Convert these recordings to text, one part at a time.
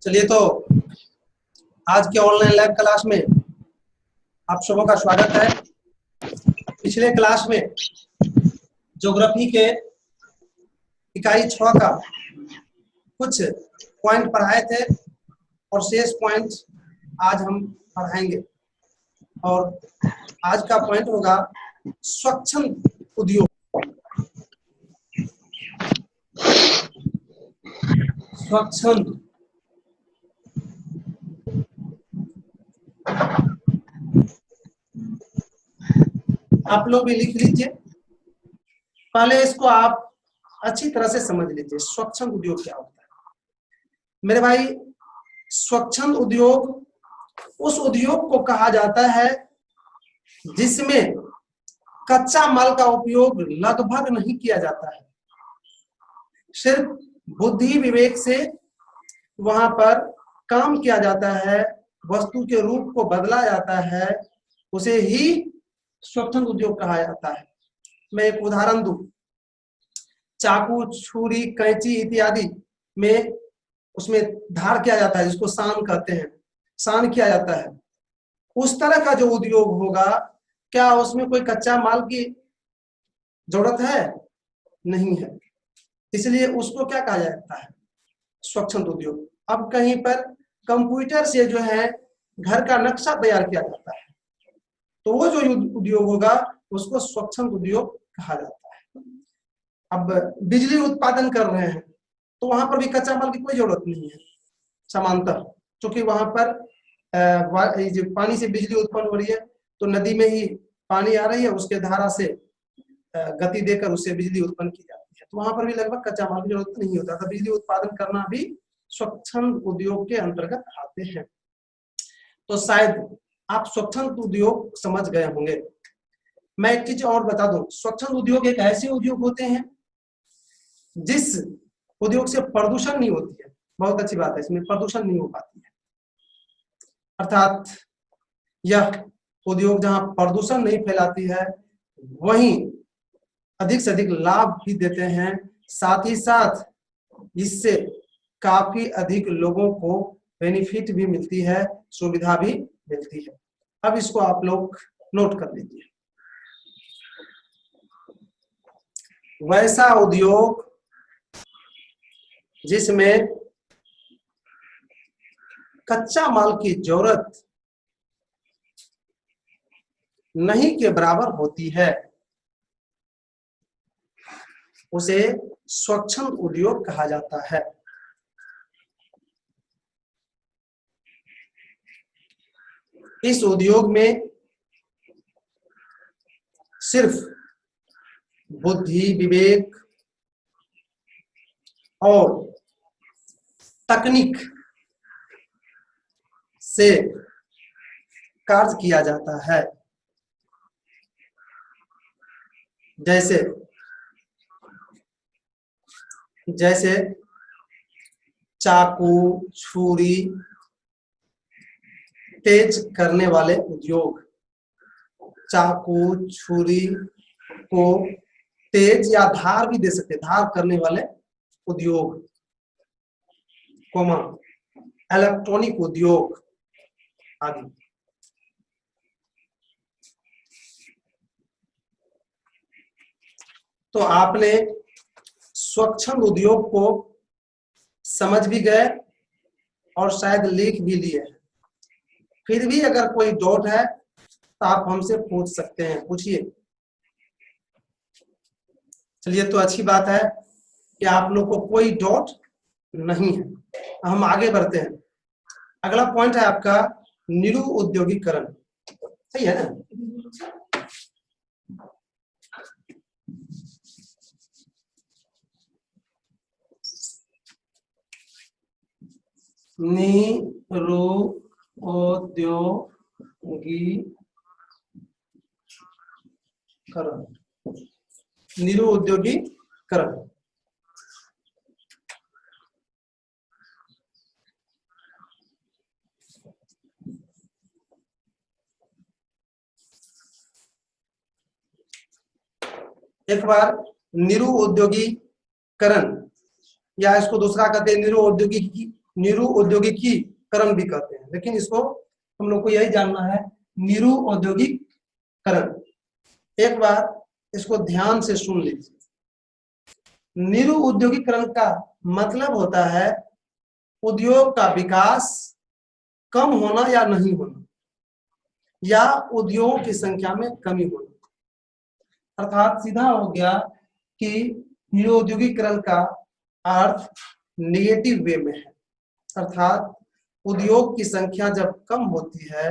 चलिए तो आज के ऑनलाइन लैब क्लास में आप सबों का स्वागत है। पिछले क्लास में ज्योग्राफी के इकाई 6 का कुछ पॉइंट पढ़ाए थे और शेष पॉइंट आज हम पढ़ाएंगे। और आज का पॉइंट होगा स्वच्छंद उद्योग। स्वच्छंद आप लोग भी लिख लीजिए। पहले इसको आप अच्छी तरह से समझ लीजिए, स्वच्छंद उद्योग क्या होता है। मेरे भाई, स्वच्छंद उद्योग उस उद्योग को कहा जाता है जिसमें कच्चा माल का उपयोग लगभग नहीं किया जाता है। सिर्फ बुद्धि विवेक से वहां पर काम किया जाता है, वस्तु के रूप को बदला जाता है, उसे ही स्वच्छंद उद्योग कहा जाता है। मैं एक उदाहरण दूं, चाकू, छुरी, कैंची इत्यादि में उसमें धार किया जाता है, जिसको सान कहते हैं, सान किया जाता है। उस तरह का जो उद्योग होगा, क्या उसमें कोई कच्चा माल की जरूरत है? नहीं है। इसलिए उसको क्या कहा जाता है? स्वच्छंद उद्योग। अब कहीं पर कंप्यूटर से जो है घर का नक्शा तैयार किया जाता है, तो वो जो उद्योग होगा उसको स्वच्छंद उद्योग कहा जाता है। अब बिजली उत्पादन कर रहे हैं तो वहां पर भी कच्चा माल की कोई जरूरत नहीं है समांतर, क्योंकि वहां पर जो पानी से बिजली उत्पन्न हो रही है तो नदी में ही पानी आ रही है, उसके धारा से गति देकर उससे बिजली उत्पन्न की जाती है, तो वहां पर भी लगभग कच्चा माल की जरूरत नहीं होता। तो बिजली उत्पादन करना भी स्वच्छंद उद्योग के अंतर्गत आते हैं। तो शायद आप स्वच्छंद उद्योग समझ गए होंगे। मैं एक चीज और बता दूं, स्वच्छंद उद्योग एक ऐसे उद्योग होते हैं जिस उद्योग से प्रदूषण नहीं होती है। बहुत अच्छी बात है, इसमें प्रदूषण नहीं हो पाती है। अर्थात यह उद्योग जहां प्रदूषण नहीं फैलाती है वहीं अधिक से अधिक लाभ भी देते हैं, साथ ही साथ इससे काफी अधिक लोगों को बेनिफिट भी मिलती है, सुविधा भी मिलती है। अब इसको आप लोग नोट कर लीजिए। वैसा उद्योग जिसमें कच्चा माल की जरूरत नहीं के बराबर होती है उसे स्वच्छंद उद्योग कहा जाता है। इस उद्योग में सिर्फ बुद्धि, विवेक और तकनीक से कार्य किया जाता है। जैसे चाकू, छुरी, तेज करने वाले उद्योग, चाकू छुरी को तेज या धार भी दे सकते, धार करने वाले उद्योग, इलेक्ट्रॉनिक उद्योग आदि। तो आपने स्वच्छंद उद्योग को समझ भी गए और शायद लिख भी लिए। फिर भी अगर कोई डाउट है तो आप हमसे पूछ सकते हैं, पूछिए। चलिए, तो अच्छी बात है कि आप लोग को कोई डाउट नहीं है। हम आगे बढ़ते हैं। अगला पॉइंट है आपका निरु उद्योगीकरण। सही है ना? निरु उद्योगीकरण, निरु उद्योगीकरण। एक बार निरु उद्योगीकरण, या इसको दूसरा कहते हैं निरु निरु औद्योगिकीकरण भी कहते हैं, लेकिन इसको हम लोग को यही जानना है, निरु औद्योगिकरण। एक बार इसको ध्यान से सुन लीजिए। निरु औद्योगिकरण का मतलब होता है उद्योग का विकास कम होना या नहीं होना, या उद्योगों की संख्या में कमी होना। अर्थात सीधा हो गया कि निरु औद्योगिकरण का अर्थ निगेटिव वे में है, अर्थात उद्योग की संख्या जब कम होती है,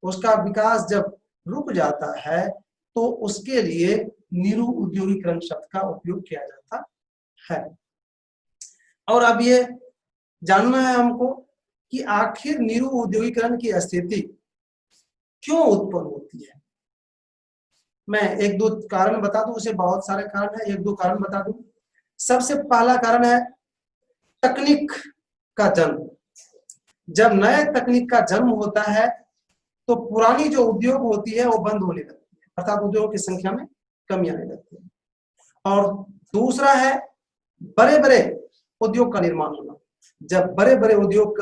उसका विकास जब रुक जाता है, तो उसके लिए निरु औद्योगिकरण शब्द का उपयोग किया जाता है। और अब ये जानना है हमको कि आखिर निरु औद्योगिकरण की स्थिति क्यों उत्पन्न होती है। मैं एक दो कारण बता दूं, उसे बहुत सारे कारण है, एक दो कारण बता दूं। सबसे पहला कारण है तकनीक का जन्म। जब नए तकनीक का जन्म होता है तो पुरानी जो उद्योग होती है वो बंद होने लगती है, अर्थात उद्योगों की संख्या में कमी आने लगती है। और दूसरा है बड़े बड़े उद्योग का निर्माण होना। जब बड़े बड़े उद्योग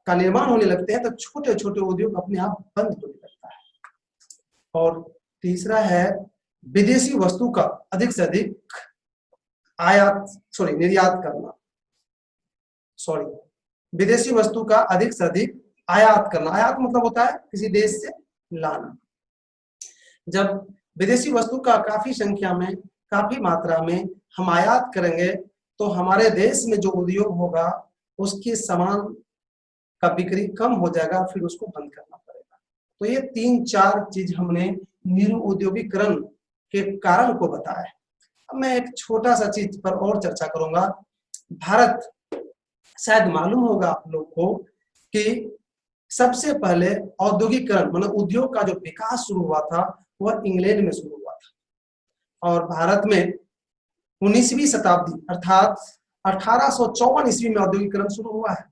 का निर्माण होने लगते हैं तो छोटे छोटे उद्योग अपने आप बंद होने लगता है। और तीसरा है विदेशी वस्तु का अधिक से अधिक निर्यात करना, विदेशी वस्तु का अधिक से अधिक आयात करना। आयात मतलब होता है किसी देश से लाना। जब विदेशी वस्तु का काफी संख्या में, काफी मात्रा में हम आयात करेंगे तो हमारे देश में जो उद्योग होगा उसके सामान का बिक्री कम हो जाएगा, फिर उसको बंद करना पड़ेगा। तो ये 3-4 चीज हमने निरु औद्योगिकरण के कारण को बताया। अब मैं एक छोटा सा चीज पर और चर्चा करूंगा। भारत, शायद मालूम होगा आप लोग को कि सबसे पहले औद्योगिकरण मतलब उद्योग का जो विकास शुरू हुआ था वह इंग्लैंड में शुरू हुआ था। और भारत में 19वीं शताब्दी अर्थात 1854 ईस्वी में औद्योगिकरण शुरू हुआ है।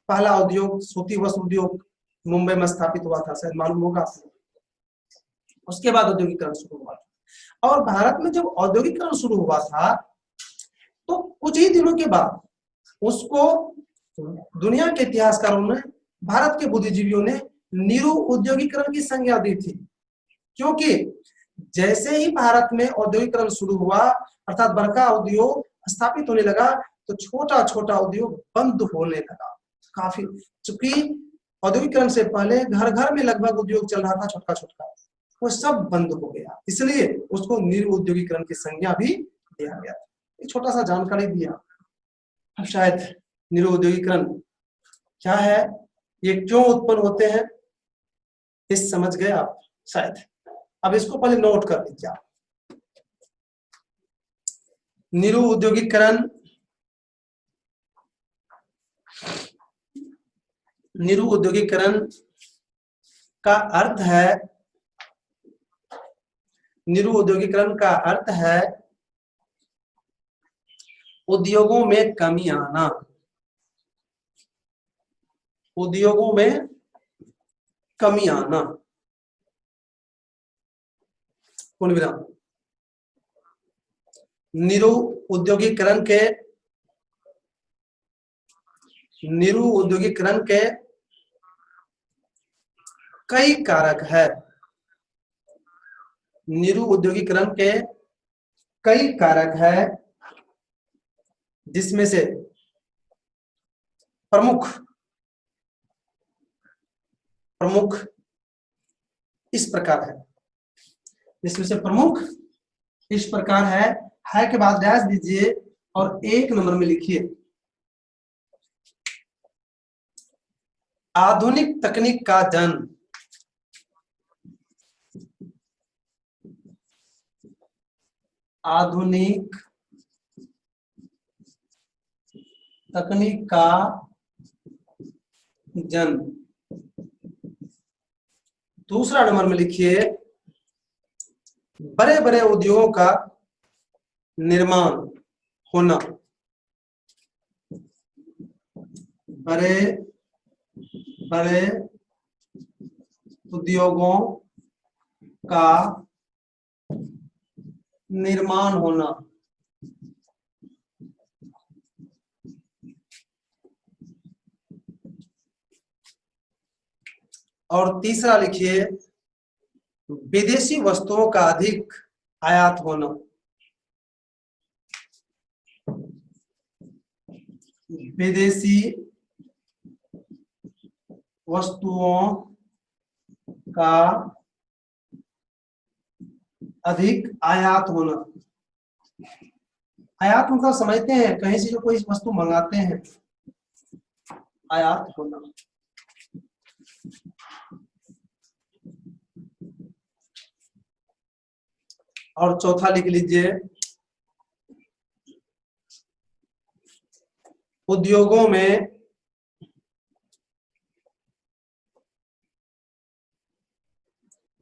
पहला उद्योग सूती वस्त्र उद्योग मुंबई में स्थापित हुआ था, शायद मालूम होगा आपको। उसके बाद औद्योगिकरण शुरू हुआ था। और भारत में जब औद्योगिकरण शुरू हुआ था तो कुछ ही दिनों के बाद उसको दुनिया के इतिहासकारों ने, भारत के बुद्धिजीवियों ने निरु औद्योगिकरण की संज्ञा दी थी। क्योंकि जैसे ही भारत में औद्योगिकरण शुरू हुआ अर्थात बड़का उद्योग स्थापित होने लगा तो छोटा छोटा उद्योग बंद होने लगा। काफी, चूंकि औद्योगिकरण से पहले घर घर में लगभग उद्योग चल रहा था छोटा छोटा, वो सब बंद हो गया, इसलिए उसको निरु औद्योगिकरण की संज्ञा भी दिया गया। एक छोटा सा जानकारी दिया। अब शायद निरु औद्योगिकरण क्या है, ये क्यों उत्पन्न होते हैं, इस समझ गए आप शायद। अब इसको पहले नोट कर लीजिए आप। निरु औद्योगिकरण, निरु औद्योगिकरण का अर्थ है, निरु औद्योगिकरण का अर्थ है उद्योगों में कमी आना, उद्योगों में कमी आना। पूर्ण विराम। निरु औद्योगिकरण के, निरु औद्योगिकरण के कई कारक है, निरु औद्योगिकरण के कई कारक है, जिसमें से प्रमुख इस प्रकार है, जिसमें से प्रमुख इस प्रकार है के बाद डैश दीजिए और 1 नंबर में लिखिए आधुनिक तकनीक का जन्म। आधुनिक तकनीक का जन्म। दूसरा नंबर में लिखिए बड़े बड़े उद्योगों का निर्माण होना, बड़े बड़े उद्योगों का निर्माण होना। और तीसरा लिखिए विदेशी वस्तुओं का अधिक आयात होना। विदेशी वस्तुओं का अधिक आयात होना। आयात मतलब समझते हैं, कहीं से जो कोई वस्तु मंगाते हैं, आयात होना। और चौथा लिख लीजिए उद्योगों में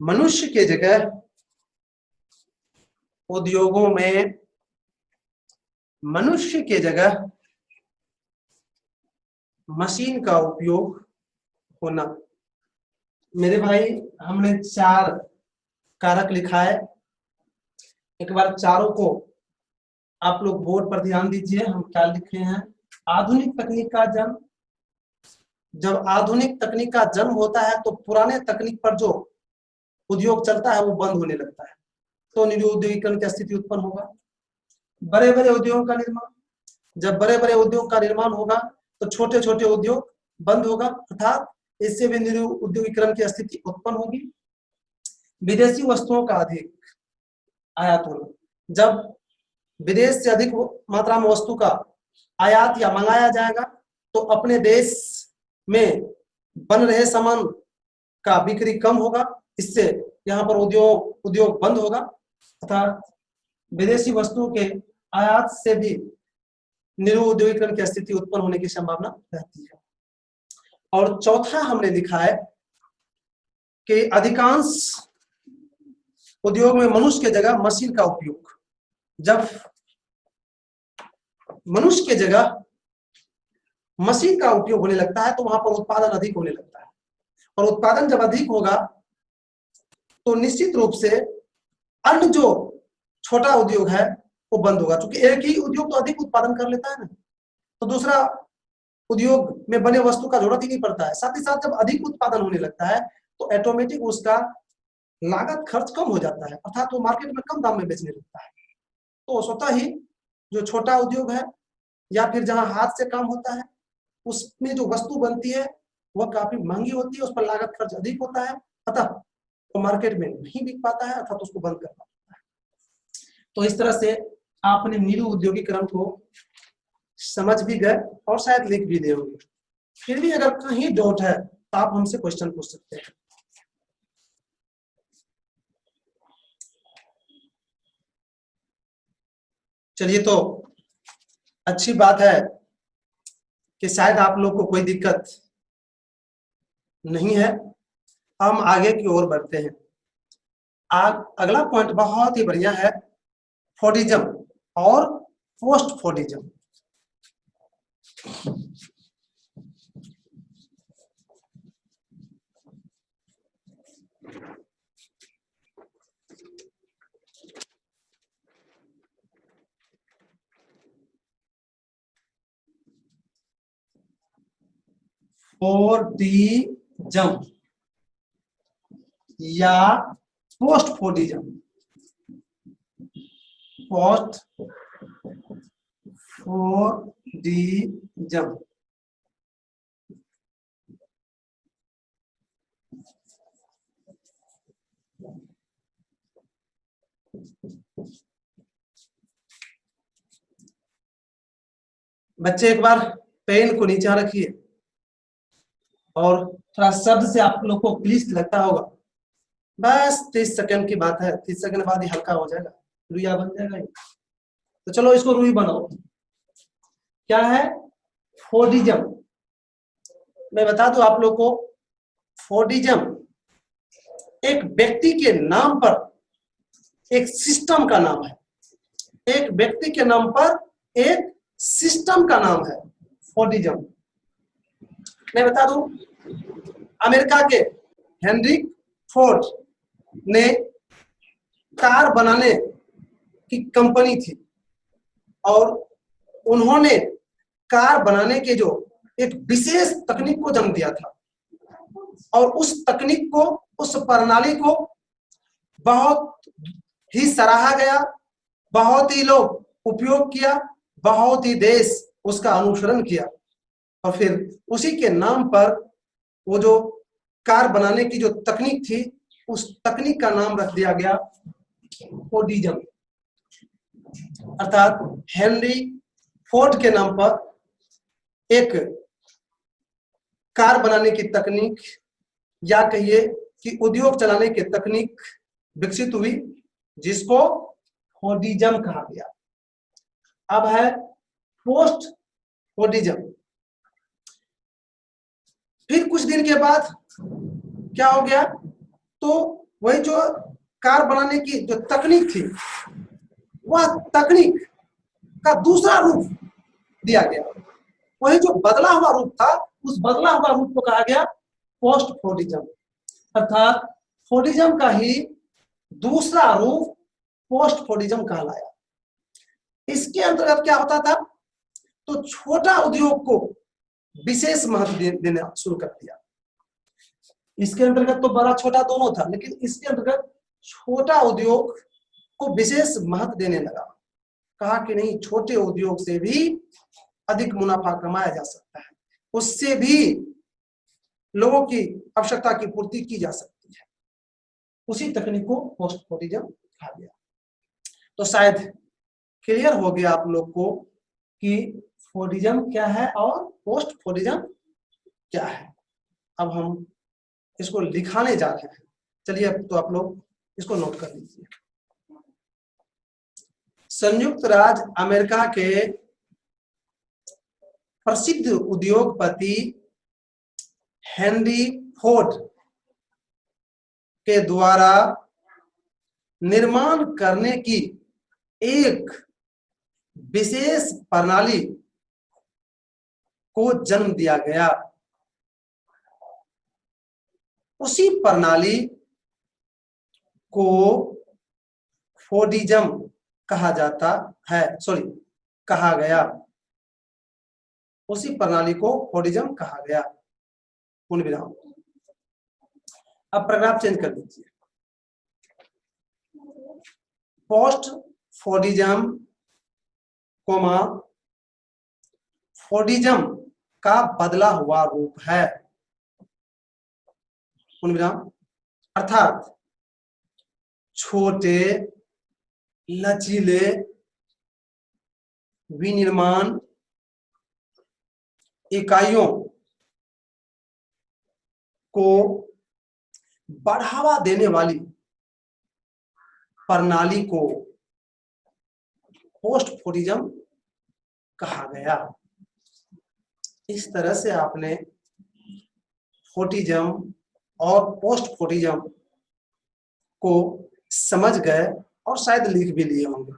मनुष्य के जगह, उद्योगों में मनुष्य के जगह मशीन का उपयोग होना। मेरे भाई हमने 4 कारक लिखा है, एक बार चारों को आप लोग बोर्ड पर ध्यान दीजिए। हम क्या लिखे हैं? आधुनिक तकनीक का जन्म। जब आधुनिक तकनीक का जन्म होता है तो पुराने तकनीक पर जो उद्योग चलता है वो बंद होने लगता है, तो निरुद्योगीकरण की स्थिति उत्पन्न होगा। बड़े बड़े उद्योगों का निर्माण, जब बड़े बड़े उद्योग का निर्माण होगा तो छोटे छोटे उद्योग बंद होगा, अर्थात इससे भी निरुद्योगीकरण की स्थिति उत्पन्न होगी। विदेशी वस्तुओं का अधिक आयात होना, जब विदेश से अधिक मात्रा में वस्तु का आयात या मंगाया जाएगा तो अपने देश में बन रहे सामान का बिक्री कम होगा, इससे यहाँ पर उद्योग बंद होगा, तथा विदेशी वस्तुओं के आयात से भी निरुद्योगीकरण की स्थिति उत्पन्न होने की संभावना रहती है। और चौथा हमने लिखा है कि अधिकांश उद्योग में मनुष्य के जगह मशीन का उपयोग। जब मनुष्य के जगह मशीन का उपयोग होने लगता है तो वहां पर उत्पादन अधिक होने लगता है, और उत्पादन जब अधिक होगा तो निश्चित रूप से अन्य जो छोटा उद्योग है वो बंद होगा, क्योंकि एक ही उद्योग तो अधिक उत्पादन कर लेता है ना, तो दूसरा उद्योग में बने वस्तु का जरूरत ही नहीं पड़ता है। साथ ही साथ जब अधिक उत्पादन होने लगता है तो ऑटोमेटिक उसका लागत खर्च कम हो जाता है, अर्थात वो मार्केट में कम दाम में बेचने लगता है। तो स्वतः ही जो छोटा उद्योग है या फिर जहां हाथ से काम होता है उसमें जो वस्तु बनती है वह काफी महंगी होती है, उस पर लागत खर्च अधिक होता है, अतः वो मार्केट में नहीं बिक पाता है, अर्थात उसको बंद करना पड़ता है। तो इस तरह से आपने निरुद्योगीकरण को समझ भी गए और शायद लिख भी देंगे। फिर भी अगर कहीं डाउट है तो आप हमसे क्वेश्चन पूछ सकते हैं। चलिए, तो अच्छी बात है कि शायद आप लोग को कोई दिक्कत नहीं है। हम आगे की ओर बढ़ते हैं। अगला पॉइंट बहुत ही बढ़िया है, फोर्डिज्म और पोस्ट फोर्डिज्म। फोर्डिज्म या पोस्ट फोर्डिज्म। पोस्ट फोर्डिज्म बच्चे एक बार पेन को नीचे रखिए और थोड़ा शब्द से आप लोग को क्लिष्ट लगता होगा, बस 30 सेकंड की बात है, 30 सेकंड बाद ही हल्का हो जाएगा, रुइया बन जाएगा। तो चलो इसको रुई बनाओ। क्या है फोर्डिज्म? मैं बता दूं आप लोग को, फोर्डिज्म एक व्यक्ति के नाम पर एक सिस्टम का नाम है। एक व्यक्ति के नाम पर एक सिस्टम का नाम है फोर्डिज्म। मैं बता दूं, अमेरिका के हेनरी फोर्ड ने कार बनाने की कंपनी थी और उन्होंने कार बनाने के जो एक विशेष तकनीक को जन्म दिया था। और उस तकनीक को, उस प्रणाली को बहुत ही सराहा गया, बहुत ही लोग उपयोग किया, बहुत ही देश उसका अनुसरण किया, और फिर उसी के नाम पर वो जो कार बनाने की जो तकनीक थी, उस तकनीक का नाम रख दिया गया फोर्डिज्म, अर्थात हेनरी फोर्ड के नाम पर एक कार बनाने की तकनीक, या कहिए कि उद्योग चलाने की तकनीक विकसित हुई, जिसको फोर्डिज्म कहा गया। अब है पोस्ट फोर्डिज्म। फिर कुछ दिन के बाद क्या हो गया, तो वही जो कार बनाने की जो तकनीक थी, वह तकनीक का दूसरा रूप दिया गया। वही जो बदला हुआ रूप था, उस बदला हुआ रूप को कहा गया पोस्ट फोर्डिज्म, अर्थात फोर्डिज्म का ही दूसरा रूप पोस्ट फोर्डिज्म कहलाया। इसके अंतर्गत क्या होता था, तो छोटा उद्योग को विशेष महत्व देना शुरू कर दिया। इसके अंतर्गत तो बड़ा छोटा दोनों था, लेकिन इसके अंतर्गत छोटा उद्योग को विशेष महत्व देने लगा। कहा कि नहीं, छोटे उद्योग से भी अधिक मुनाफा कमाया जा सकता है, उससे भी लोगों की आवश्यकता की पूर्ति की जा सकती है। उसी तकनीक को पोस्ट फोर्डिज्म कहा गया। तो शायद क्लियर हो गया आप लोग को कि फोर्डिज्म क्या है और पोस्ट फोर्डिज्म क्या है। अब हम इसको लिखाने जा रहे हैं, चलिए तो आप लोग इसको नोट कर लीजिए। संयुक्त राज्य अमेरिका के प्रसिद्ध उद्योगपति हेनरी फोर्ड के द्वारा निर्माण करने की एक विशेष प्रणाली को जन्म दिया गया। उसी प्रणाली को फोर्डिज्म कहा जाता है, कहा गया। उसी प्रणाली को फोर्डिज्म कहा गया। पूर्ण विराम। अब पैराग्राफ चेंज कर दीजिए। पोस्ट फोर्डिज्म कोमा फोर्डिज्म का बदला हुआ रूप है, पूर्ण विराम, अर्थात छोटे लचीले विनिर्माण इकाइयों को बढ़ावा देने वाली प्रणाली को पोस्ट फोर्डिज्म कहा गया। इस तरह से आपने फोर्डिज्म और पोस्ट फोर्डिज्म को समझ गए और शायद लिख भी लिए होंगे।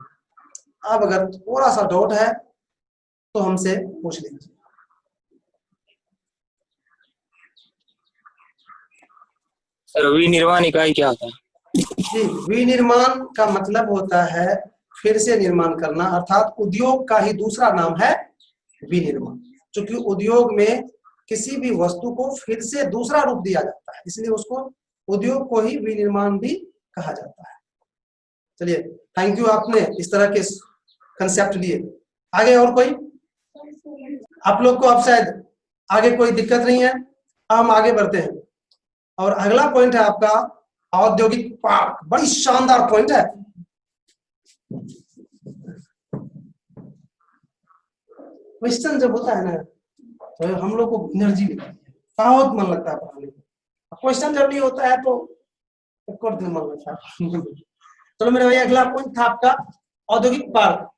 अब अगर थोड़ा सा डाउट है तो हमसे पूछ लीजिए। विनिर्माण इकाई क्या होता है? जी, विनिर्माण का मतलब होता है फिर से निर्माण करना, अर्थात उद्योग का ही दूसरा नाम है विनिर्माण। क्योंकि उद्योग में किसी भी वस्तु को फिर से दूसरा रूप दिया जाता है, इसलिए उसको उद्योग को ही विनिर्माण भी कहा जाता है। चलिए, थैंक यू, आपने इस तरह के कंसेप्ट लिए। आगे और कोई आप लोग को अब शायद आगे कोई दिक्कत नहीं है। अब हम आगे बढ़ते हैं और अगला पॉइंट है आपका औद्योगिक पार्क। बड़ी शानदार पॉइंट है। क्वेश्चन जब होता है ना तो हम लोग को एनर्जी मिलती है, बहुत मन लगता है पढ़ाने में। क्वेश्चन जब नहीं होता है तो एक और दिन मन लगता है। चलो मेरे भाई, अगला पॉइंट था आपका औद्योगिक पार्क।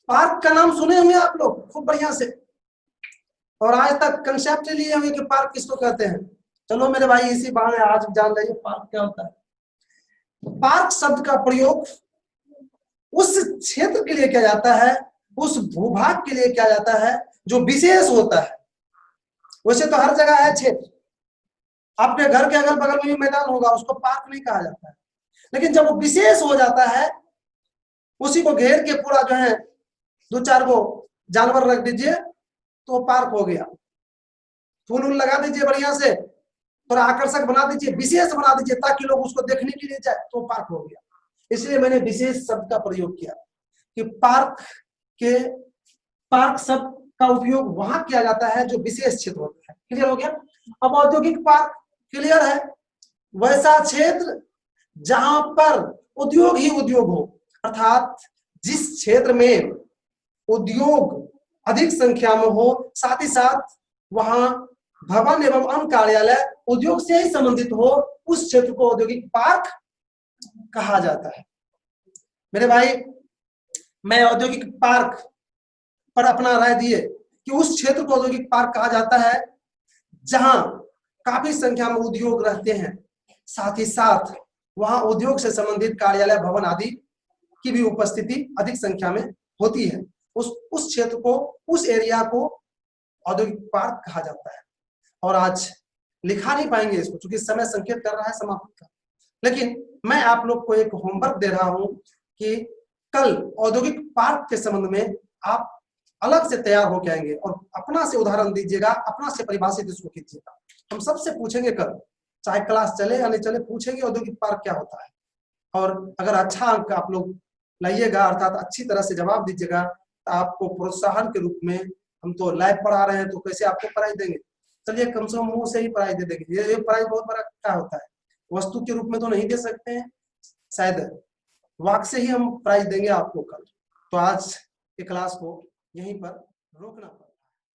पार्क का नाम सुने होंगे आप लोग खूब बढ़िया से, और आज तक कंसेप्ट लिए होंगे कि पार्क किसको कहते हैं। चलो मेरे भाई, इसी बहाने आज जान जाइए पार्क क्या होता है। पार्क शब्द का प्रयोग उस क्षेत्र के लिए किया जाता है, उस भूभाग के लिए किया जाता है जो विशेष होता है। वैसे तो हर जगह है क्षेत्र, आपके घर के अगल बगल में भी मैदान होगा, उसको पार्क नहीं कहा जाता है। लेकिन जब वो विशेष हो जाता है, उसी को घेर के पूरा जो है 2-4 गो जानवर रख दीजिए तो पार्क हो गया। फूल उल लगा दीजिए बढ़िया से, थोड़ा आकर्षक बना दीजिए, विशेष बना दीजिए ताकि लोग उसको देखने के लिए जाए, तो पार्क हो गया। इसलिए मैंने विशेष शब्द का प्रयोग किया कि पार्क शब्द का उपयोग वहां किया जाता है जो विशेष क्षेत्र होता है। क्लियर हो गया? अब औद्योगिक पार्क क्लियर है, वैसा क्षेत्र जहां पर उद्योग ही उद्योग हो, अर्थात जिस क्षेत्र में उद्योग अधिक संख्या में हो, साथ ही साथ वहां भवन एवं अन्य कार्यालय उद्योग से ही संबंधित हो, उस क्षेत्र को औद्योगिक पार्क कहा जाता है। मेरे भाई, मैं औद्योगिक पार्क पर अपना राय दिए कि उस क्षेत्र को औद्योगिक पार्क कहा जाता है जहां काफी संख्या में उद्योग रहते हैं, साथ ही साथ वहां उद्योग से संबंधित कार्यालय भवन आदि की भी उपस्थिति अधिक संख्या में होती है। उस क्षेत्र को, उस एरिया को औद्योगिक पार्क कहा जाता है। और आज लिखा नहीं पाएंगे इसको क्योंकि समय संकेत कर रहा है समाप्त का, लेकिन मैं आप लोग को एक होमवर्क दे रहा हूं कि कल औद्योगिक पार्क के संबंध में आप अलग से तैयार होकर आएंगे और अपना से उदाहरण दीजिएगा, अपना से परिभाषित इसको कीजिएगा। हम सबसे पूछेंगे कल, चाहे क्लास चले या नहीं चले, पूछेंगे औद्योगिक पार्क क्या होता है। और अगर अच्छा अंक आप लोग लाइएगा, अर्थात अच्छी तरह से जवाब दीजिएगा, तो आपको प्रोत्साहन के रूप में, हम तो लाइव पढ़ा रहे हैं तो कैसे आपको प्राइज देंगे, चलिए कम से कम मुंह से ही प्राइज दे देंगे। ये प्राइज बहुत बड़ा क्या होता है, वस्तु के रूप में तो नहीं दे सकते हैं, शायद वाक से ही हम प्राइज देंगे आपको कल। तो आज के क्लास को यहीं पर रोकना पड़ा।